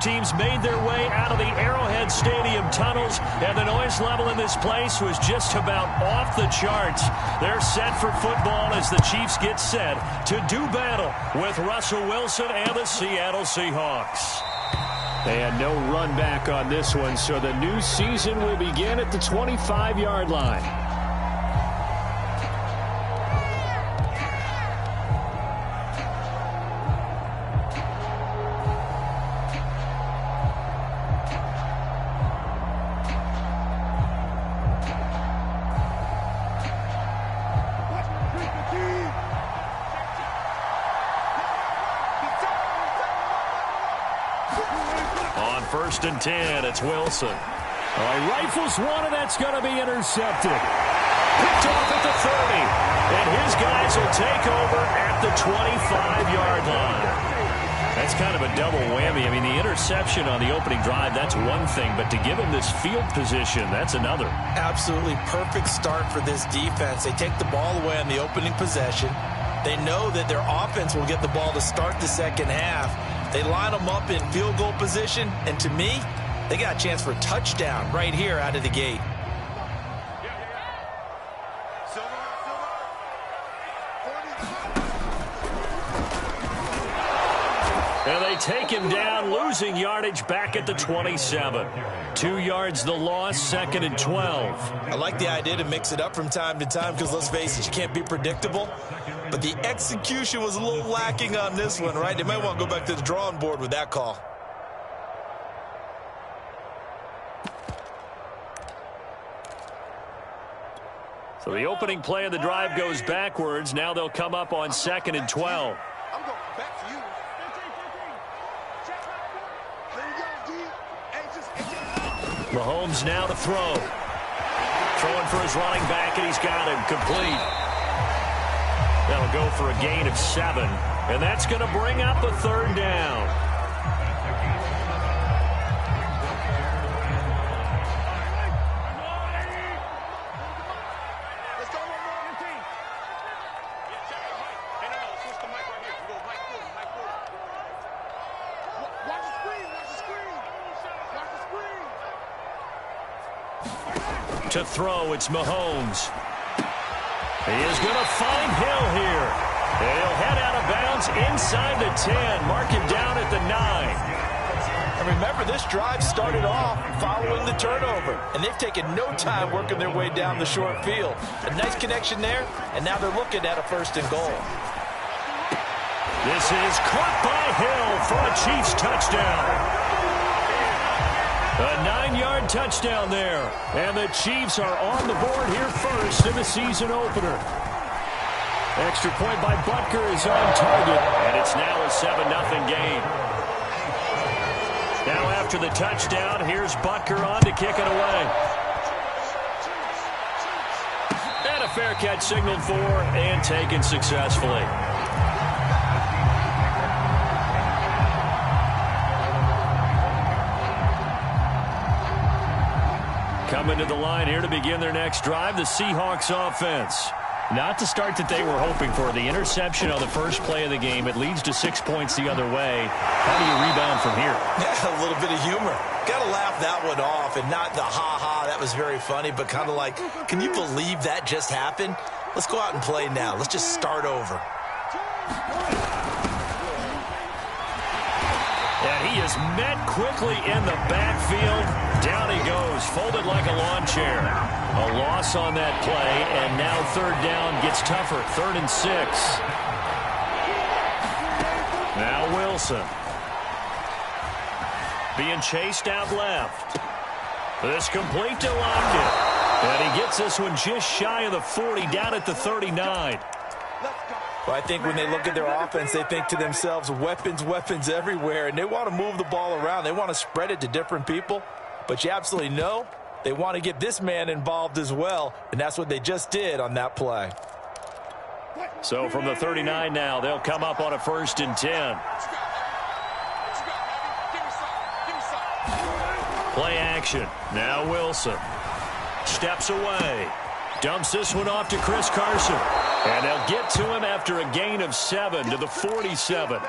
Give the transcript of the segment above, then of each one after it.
Teams made their way out of the Arrowhead Stadium tunnels, and the noise level in this place was just about off the charts. They're set for football as the Chiefs get set to do battle with Russell Wilson and the Seattle Seahawks. And no run back on this one, so the new season will begin at the 25-yard line. On 1st and 10, it's Wilson. He rifles one, and that's going to be intercepted. Picked off at the 30. And his guys will take over at the 25-yard line. That's kind of a double whammy. I mean, the interception on the opening drive, that's one thing. But to give him this field position, that's another. Absolutely perfect start for this defense. They take the ball away on the opening possession. They know that their offense will get the ball to start the second half. They line them up in field goal position, and to me, they got a chance for a touchdown right here out of the gate. And they take him down, losing yardage back at the 27. 2 yards the loss, 2nd and 12. I like the idea to mix it up from time to time because, let's face it, you can't be predictable. But the execution was a little lacking on this one, right? They might want to go back to the drawing board with that call. So the opening play of the drive goes backwards. Now they'll come up on 2nd and 12. I'm going back to you. Mahomes now to throw. Throwing for his running back, and he's got him complete. That'll go for a gain of 7, and that's going to bring up a 3rd down. To throw, it's Mahomes. He is going to find Hill here. And he'll head out of bounds inside the 10. Mark him down at the 9. And remember, this drive started off following the turnover. And they've taken no time working their way down the short field. A nice connection there, and now they're looking at a 1st and goal. This is caught by Hill for a Chiefs touchdown. A 9-yard touchdown there. And the Chiefs are on the board here first in the season opener. Extra point by Butker is on target. And it's now a 7-0 game. Now after the touchdown, here's Butker on to kick it away. And a fair catch signaled for and taken successfully. Coming to the line here to begin their next drive, the Seahawks offense. Not the start that they were hoping for. The interception on the first play of the game. It leads to 6 points the other way. How do you rebound from here? Yeah, a little bit of humor. Got to laugh that one off, and not the ha-ha, that was very funny, but kind of like, can you believe that just happened? Let's go out and play now. Let's just start over. And he is met quickly in the backfield. Down he goes, folded like a lawn chair. A loss on that play, and now 3rd down gets tougher. 3rd and 6. Now Wilson. Being chased out left. This complete to Lockett. And he gets this one just shy of the 40, down at the 39. Well, I think when they look at their offense, they think to themselves, weapons, weapons everywhere, and they want to move the ball around. They want to spread it to different people, but you absolutely know they want to get this man involved as well, and that's what they just did on that play. So from the 39 now, they'll come up on a 1st and 10. Play action. Now Wilson. Steps away. Dumps this one off to Chris Carson. And they'll get to him after a gain of 7 to the 47.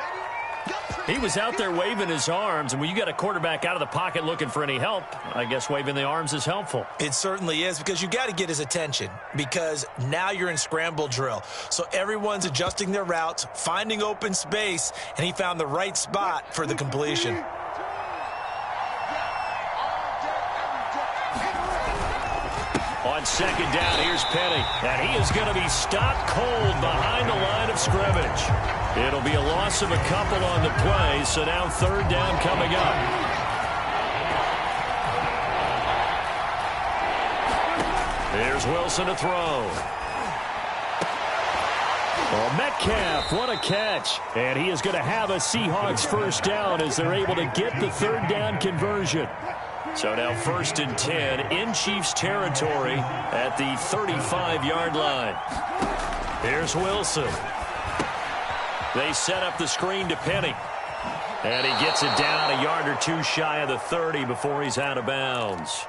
He was out there waving his arms, and when you got a quarterback out of the pocket looking for any help, I guess waving the arms is helpful. It certainly is, because you got to get his attention, because now you're in scramble drill. So everyone's adjusting their routes, finding open space, and he found the right spot for the completion. On second down, here's Penny, and he is going to be stopped cold behind the line of scrimmage. It'll be a loss of a couple on the play, so now third down coming up. Here's Wilson to throw. Oh, Metcalf, what a catch. And he is going to have a Seahawks first down as they're able to get the third down conversion. So now 1st and 10 in Chiefs territory at the 35-yard line. Here's Wilson. They set up the screen to Penny. And he gets it down a yard or two shy of the 30 before he's out of bounds.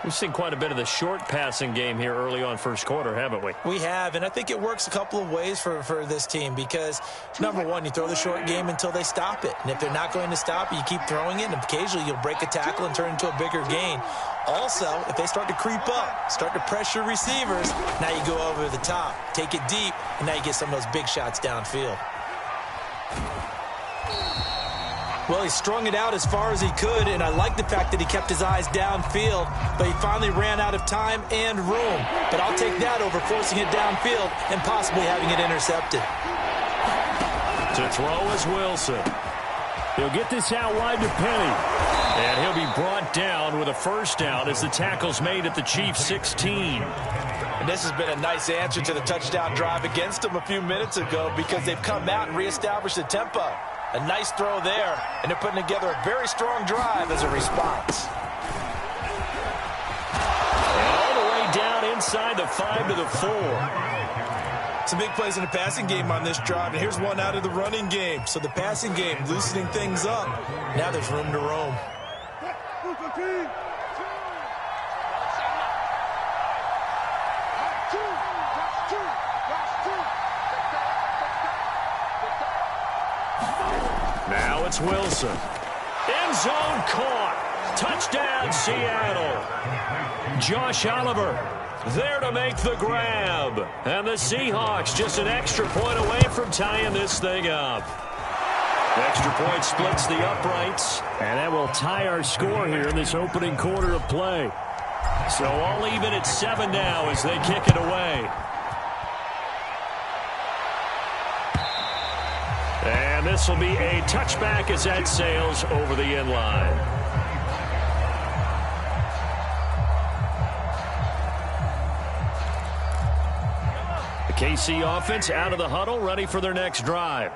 We've seen quite a bit of the short passing game here early on first quarter, haven't we? We have, and I think it works a couple of ways for this team because, number one, you throw the short game until they stop it. And if they're not going to stop it, you keep throwing it, and occasionally you'll break a tackle and turn it into a bigger gain. Also, if they start to creep up, start to pressure receivers, now you go over the top, take it deep, and now you get some of those big shots downfield. Well, he strung it out as far as he could, and I like the fact that he kept his eyes downfield, but he finally ran out of time and room. But I'll take that over forcing it downfield and possibly having it intercepted. To throw is Wilson. He'll get this out wide to Penny. And he'll be brought down with a first down as the tackle's made at the Chiefs' 16. And this has been a nice answer to the touchdown drive against them a few minutes ago because they've come out and reestablished the tempo. A nice throw there, and they're putting together a very strong drive as a response. And all the way down inside the 5 to the 4. Some big plays in the passing game on this drive, and here's one out of the running game. So the passing game loosening things up. Now there's room to roam. Now it's Wilson. End zone caught. Touchdown, Seattle. Josh Oliver there to make the grab. And the Seahawks just an extra point away from tying this thing up. Extra point splits the uprights. And that will tie our score here in this opening quarter of play. So all even at 7 now as they kick it away. And this will be a touchback as that sails over the end line. The KC offense out of the huddle, ready for their next drive.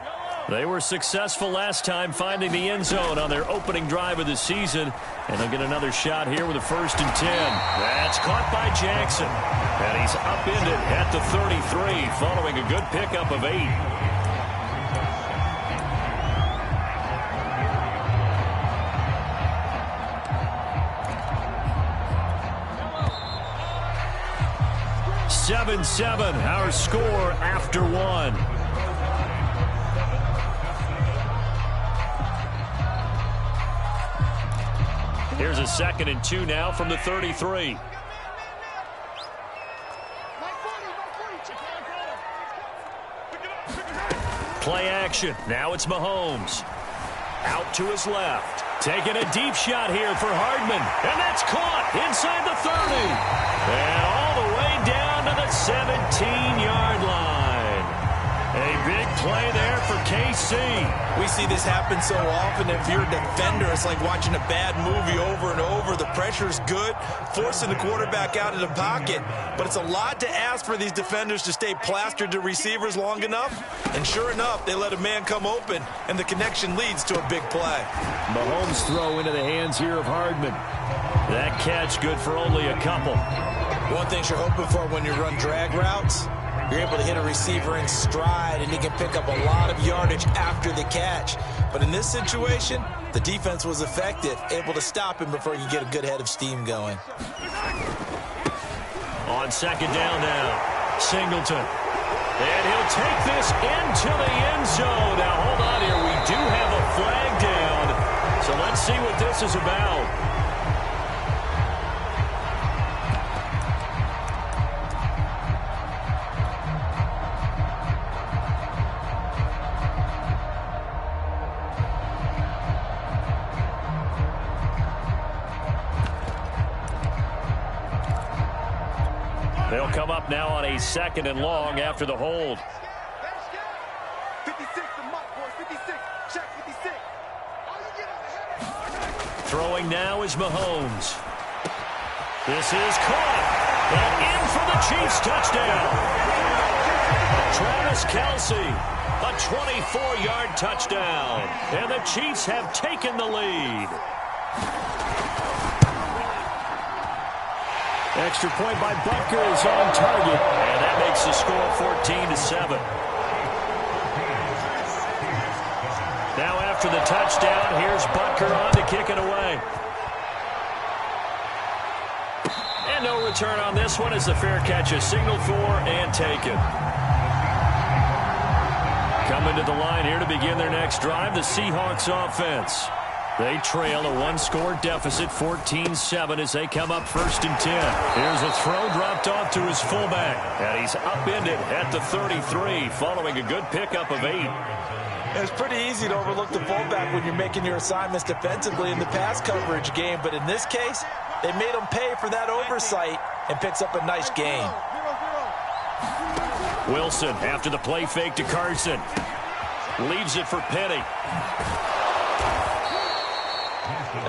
They were successful last time finding the end zone on their opening drive of the season. And they'll get another shot here with a 1st and 10. That's caught by Jackson. And he's upended at the 33 following a good pickup of 8. Seven, our score after 1. Here's a 2nd and 2 now from the 33. Play action. Now it's Mahomes. Out to his left. Taking a deep shot here for Hardman. And that's caught inside the 30. And all the way down to the 17-yard line. A big play there for KC. We see this happen so often. If you're a defender, it's like watching a bad movie over and over. The pressure's good, forcing the quarterback out of the pocket. But it's a lot to ask for these defenders to stay plastered to receivers long enough. And sure enough, they let a man come open, and the connection leads to a big play. Mahomes throw into the hands here of Hardman. That catch good for only a couple. One thing you're hoping for when you run drag routes, you're able to hit a receiver in stride, and he can pick up a lot of yardage after the catch. But in this situation, the defense was effective, able to stop him before you get a good head of steam going. On 2nd down now, Singleton. And he'll take this into the end zone. Now, hold on here. We do have see what this is about. They'll come up now on a 2nd and long after the hold. 56, the mark, boys. 56. Check 56. Throwing now is Mahomes. This is caught. And in for the Chiefs touchdown. Travis Kelce, a 24-yard touchdown. And the Chiefs have taken the lead. Extra point by Butker is on target. And that makes the score 14-7. Now after the touchdown, here's Butker on to kick it away. And no return on this one as the fair catch is signaled for and taken. Coming to the line here to begin their next drive, the Seahawks offense. They trail a 1-score deficit, 14-7, as they come up 1st and 10. Here's a throw dropped off to his fullback. And he's upended at the 33, following a good pickup of 8. It's pretty easy to overlook the fullback when you're making your assignments defensively in the pass coverage game. But in this case, they made him pay for that oversight and picks up a nice gain. Wilson after the play fake to Carson. Leaves it for Penny.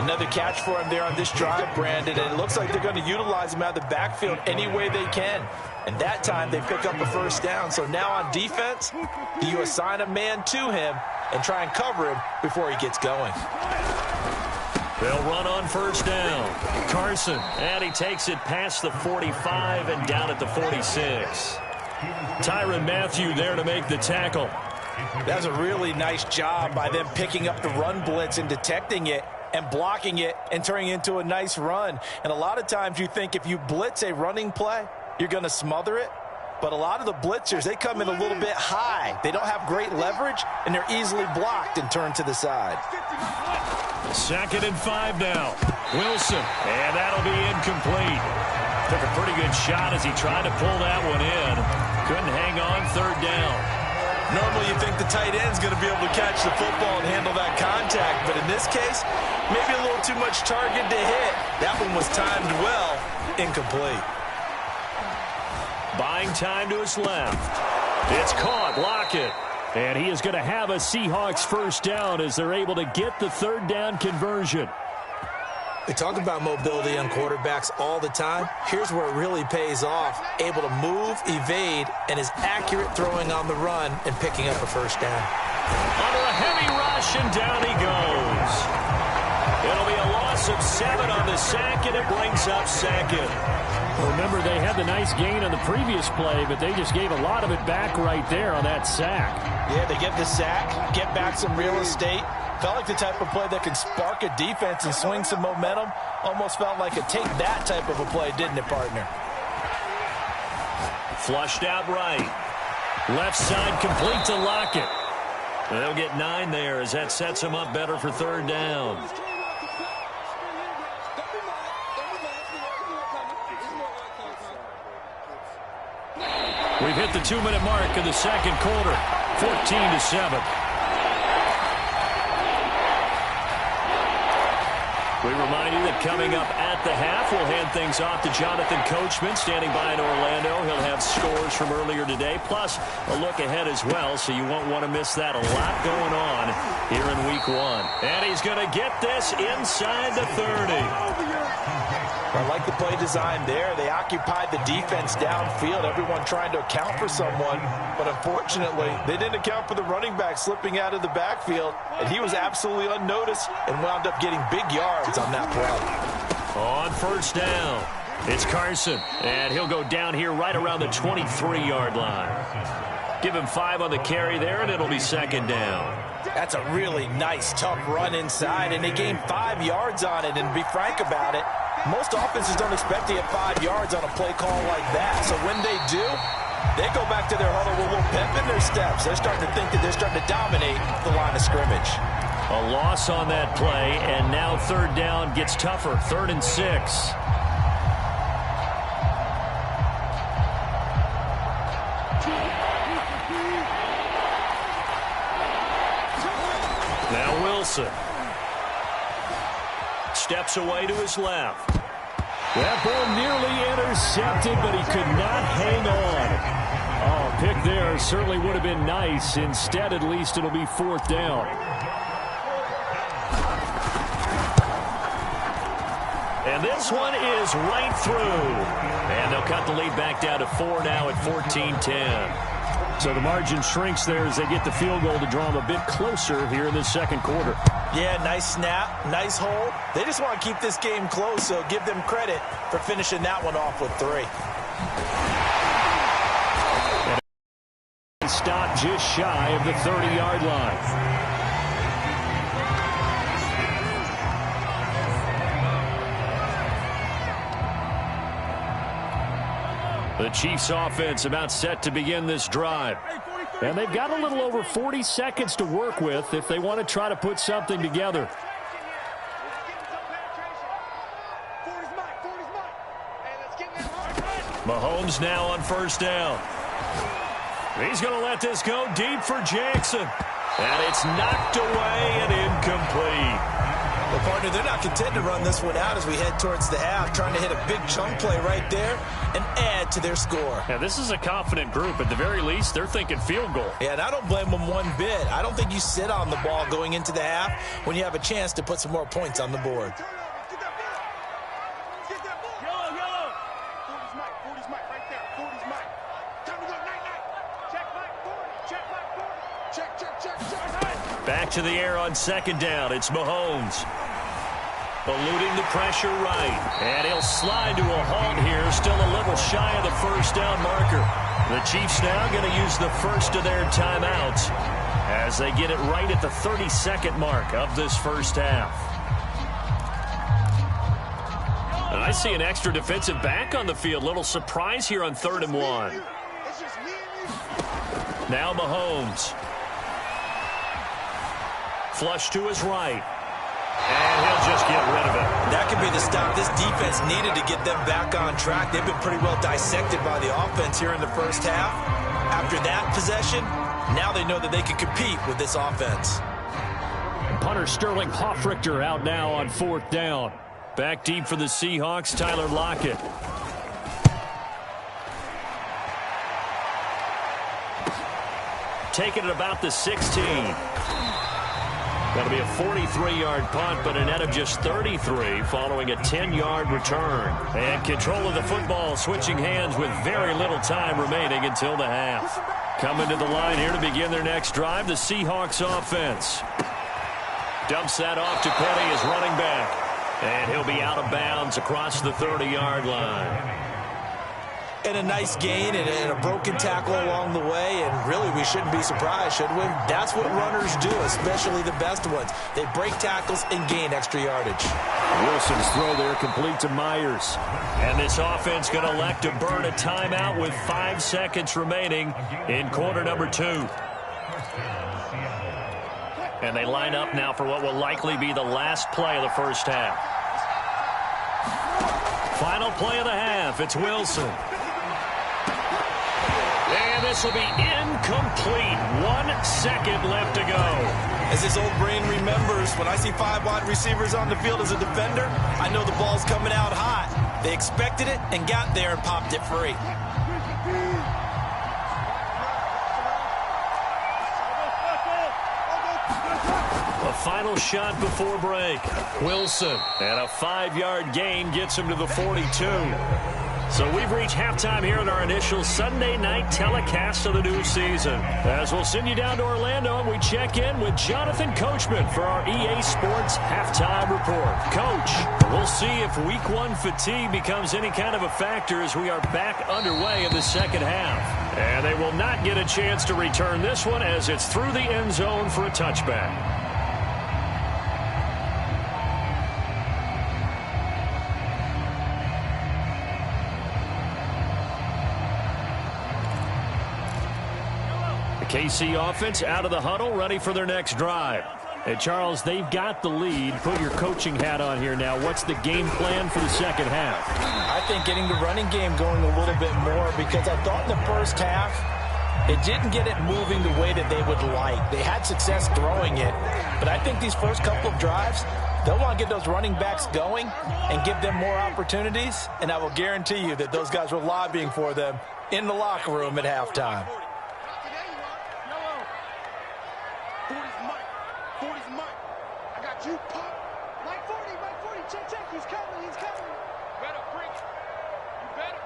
Another catch for him there on this drive, Brandon, and it looks like they're going to utilize him out of the backfield any way they can. And that time they pick up a 1st down. So now on defense, do you assign a man to him and try and cover him before he gets going? They'll run on 1st down. Carson, and he takes it past the 45 and down at the 46. Tyrann Mathieu there to make the tackle. That's a really nice job by them picking up the run blitz and detecting it and blocking it and turning it into a nice run. And a lot of times you think if you blitz a running play, you're going to smother it. But a lot of the blitzers, they come in a little bit high. They don't have great leverage, and they're easily blocked and turned to the side. 2nd and 5 now. Wilson, and that'll be incomplete. Took a pretty good shot as he tried to pull that one in. Couldn't hang on 3rd down. Normally you think the tight end's going to be able to catch the football and handle that contact, but in this case, maybe a little too much target to hit. That one was timed well, incomplete. Buying time to his left. It's caught, Lockett. And he is going to have a Seahawks 1st down as they're able to get the 3rd down conversion. We talk about mobility on quarterbacks all the time. Here's where it really pays off. Able to move, evade, and is accurate throwing on the run and picking up a 1st down. Under a heavy rush, and down he goes. It'll be a loss of 7 on the sack, and it brings up 2nd. Remember, they had the nice gain on the previous play, but they just gave a lot of it back right there on that sack. Yeah, they get the sack, get back some real estate. Felt like the type of play that can spark a defense and swing some momentum. Almost felt like a take that type of a play, didn't it, partner? Flushed out right. Left side complete to Lockett. They'll get 9 there as that sets him up better for 3rd down. We've hit the 2-minute mark of the 2nd quarter. 14-7. We remind you that coming up at the half, we'll hand things off to Jonathan Coachman, standing by in Orlando. He'll have scores from earlier today, plus a look ahead as well, so you won't want to miss that. A lot going on here in Week 1. And he's going to get this inside the 30. I like the play design there. They occupied the defense downfield, everyone trying to account for someone. But unfortunately, they didn't account for the running back slipping out of the backfield, and he was absolutely unnoticed and wound up getting big yards on that play. On 1st down, it's Carson, and he'll go down here right around the 23-yard line. Give him 5 on the carry there, and it'll be 2nd down. That's a really nice, tough run inside, and they gained 5 yards on it. And to be frank about it, most offenses don't expect to get 5 yards on a play call like that. So when they do, they go back to their huddle with a little pep in their steps. They're starting to think that they're starting to dominate the line of scrimmage. A loss on that play, and now third down gets tougher. 3rd and 6. Now Wilson. Steps away to his left. That ball nearly intercepted, but he could not hang on. Oh, pick there certainly would have been nice. Instead, at least, it'll be 4th down. And this one is right through. And they'll cut the lead back down to 4 now at 14-10. So the margin shrinks there as they get the field goal to draw them a bit closer here in the second quarter. Yeah, nice snap, nice hold. They just want to keep this game close, so give them credit for finishing that one off with 3. And stop just shy of the 30-yard line. The Chiefs offense about set to begin this drive. And they've got a little over 40 seconds to work with if they want to try to put something together. Mahomes now on 1st down. He's going to let this go deep for Jackson. And it's knocked away and incomplete. Well, partner, they're not content to run this one out as we head towards the half, trying to hit a big chunk play right there and add to their score. Yeah, this is a confident group. At the very least, they're thinking field goal. Yeah, and I don't blame them one bit. I don't think you sit on the ball going into the half when you have a chance to put some more points on the board. Back to the air on 2nd down. It's Mahomes. Eluding the pressure right. And he'll slide to a halt here. Still a little shy of the 1st down marker. The Chiefs now going to use the first of their timeouts as they get it right at the 32nd mark of this first half. And I see an extra defensive back on the field. Little surprise here on 3rd and 1. Now Mahomes. Flush to his right. And he'll just get rid of it. That could be the stop this defense needed to get them back on track. They've been pretty well dissected by the offense here in the first half. After that possession, now they know that they can compete with this offense. Punter Sterling Hoffrichter out now on 4th down. Back deep for the Seahawks, Tyler Lockett. Taking it about the 16. That'll be a 43-yard punt, but a net of just 33 following a 10-yard return. And control of the football switching hands with very little time remaining until the half. Coming to the line here to begin their next drive, the Seahawks offense. Dumps that off to Penny as running back. And he'll be out of bounds across the 30-yard line. And a nice gain and a broken tackle along the way, and really we shouldn't be surprised, should we? That's what runners do, especially the best ones. They break tackles and gain extra yardage. Wilson's throw there complete to Myers. And this offense going to elect to burn a timeout with 5 seconds remaining in quarter number 2. And they line up now for what will likely be the last play of the first half. Final play of the half, it's Wilson. And this will be incomplete. 1 second left to go. As his old brain remembers, when I see 5 wide receivers on the field as a defender, I know the ball's coming out hot. They expected it and got there and popped it free. A final shot before break. Wilson. And a 5-yard gain gets him to the 42. So we've reached halftime here in our initial Sunday night telecast of the new season. As we'll send you down to Orlando and we check in with Jonathan Coachman for our EA Sports Halftime Report. Coach, we'll see if Week 1 fatigue becomes any kind of a factor as we are back underway in the second half. And they will not get a chance to return this one as it's through the end zone for a touchback. KC offense out of the huddle, ready for their next drive. Hey, Charles, they've got the lead. Put your coaching hat on here now. What's the game plan for the second half? I think getting the running game going a little bit more, because I thought in the first half it didn't get it moving the way that they would like. They had success throwing it, but I think these first couple of drives, they'll want to get those running backs going and give them more opportunities, and I will guarantee you that those guys were lobbying for them in the locker room at halftime. You pop. Mike 40, check, he's coming. Better bring it. You better.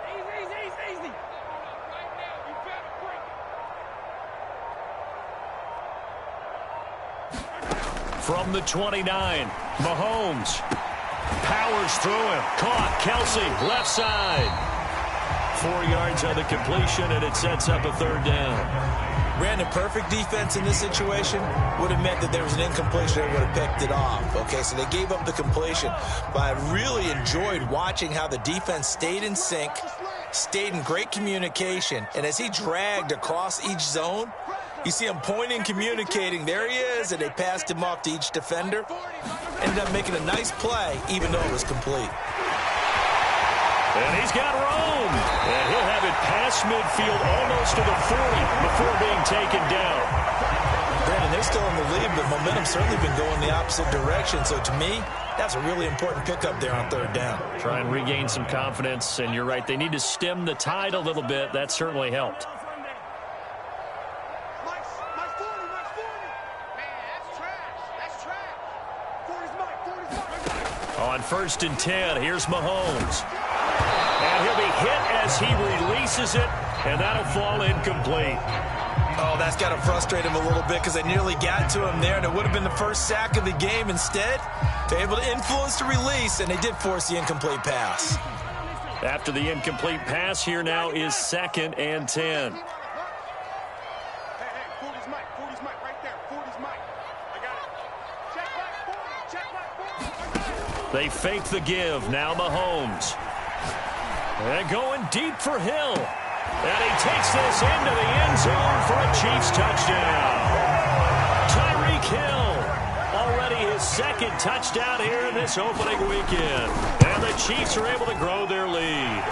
Easy. Right now, you better bring it. From the 29, Mahomes powers through him. Caught. Kelsey, left side. 4 yards on the completion, and it sets up a third down. Brandon, perfect defense in this situation would have meant that there was an incompletion that would have picked it off. Okay, so they gave up the completion. But I really enjoyed watching how the defense stayed in sync, stayed in great communication, and as he dragged across each zone, you see him pointing, communicating. There he is, and they passed him off to each defender. Ended up making a nice play, even though it was complete. And he's got room. And he'll have it past midfield almost to the 40 before being taken down. Brandon, they're still in the lead, but momentum's certainly been going the opposite direction. So to me, that's a really important pickup there on third down. Try and regain some confidence, and you're right. They need to stem the tide a little bit. That certainly helped. Mike 40. Man, that's trash. 40's Mike. On 1st and 10, here's Mahomes. And he'll be hit as he releases it, and that'll fall incomplete. Oh, that's got to frustrate him a little bit, because they nearly got to him there, and it would have been the first sack of the game. Instead, they're able to influence the release, and they did force the incomplete pass. After the incomplete pass, here now is 2nd and 10. Hey, 40's Mike, right there. 40's Mike. I got it. Check back 40. They fake the give. Now Mahomes. And going deep for Hill. And he takes this into the end zone for a Chiefs touchdown. Tyreek Hill, already his 2nd touchdown here in this opening weekend. And the Chiefs are able to grow their lead.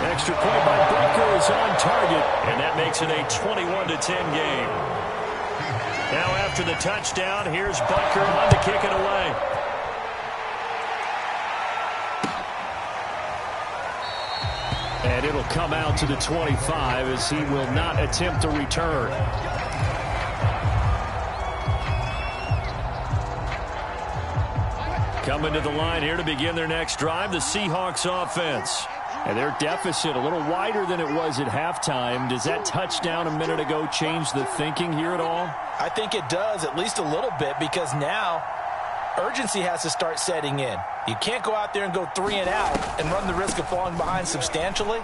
Extra point by Baker is on target, and that makes it a 21-10 game. Now after the touchdown, here's Baker on to kick it away. And it'll come out to the 25 as he will not attempt to return. Coming to the line here to begin their next drive, the Seahawks offense. And their deficit a little wider than it was at halftime. Does that touchdown a minute ago change the thinking here at all? I think it does, at least a little bit, because now urgency has to start setting in. You can't go out there and go 3 and out and run the risk of falling behind substantially,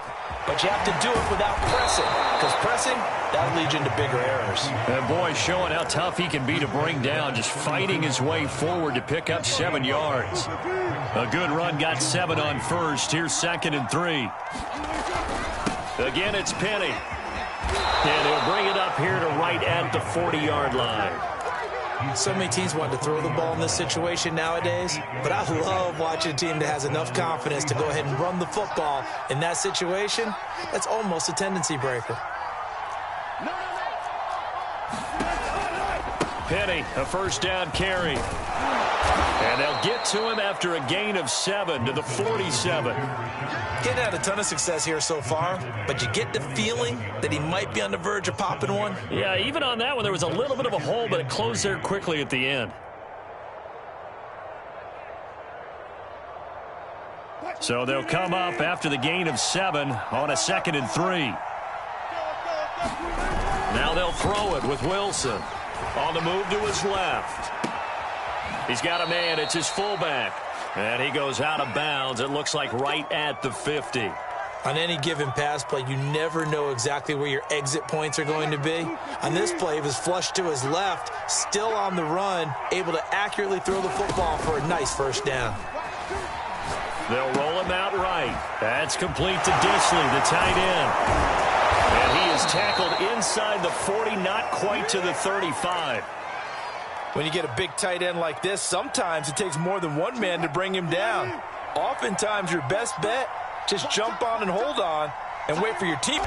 but you have to do it without pressing, because pressing, that'll lead you into bigger errors. And boy, showing how tough he can be to bring down, just fighting his way forward to pick up 7 yards. A good run, got 7 on first. Here's 2nd and 3. Again, it's Penny. And he'll bring it up here to right at the 40-yard line. So many teams want to throw the ball in this situation nowadays, but I love watching a team that has enough confidence to go ahead and run the football. In that situation, that's almost a tendency breaker. Penny, a 1st down carry. And they'll get to him after a gain of 7 to the 47. Getting had a ton of success here so far, but you get the feeling that he might be on the verge of popping one. Yeah, even on that one, there was a little bit of a hole, but it closed there quickly at the end. So they'll come up after the gain of 7 on a 2nd and 3. Now they'll throw it with Wilson. On the move to his left. He's got a man. It's his fullback. And he goes out of bounds. It looks like right at the 50. On any given pass play, you never know exactly where your exit points are going to be. On this play, it was flushed to his left, still on the run, able to accurately throw the football for a nice 1st down. They'll roll him out right. That's complete to Disley, the tight end. And he is tackled inside the 40, not quite to the 35. When you get a big tight end like this, sometimes it takes more than one man to bring him down. Oftentimes, your best bet, just jump on and hold on and wait for your team.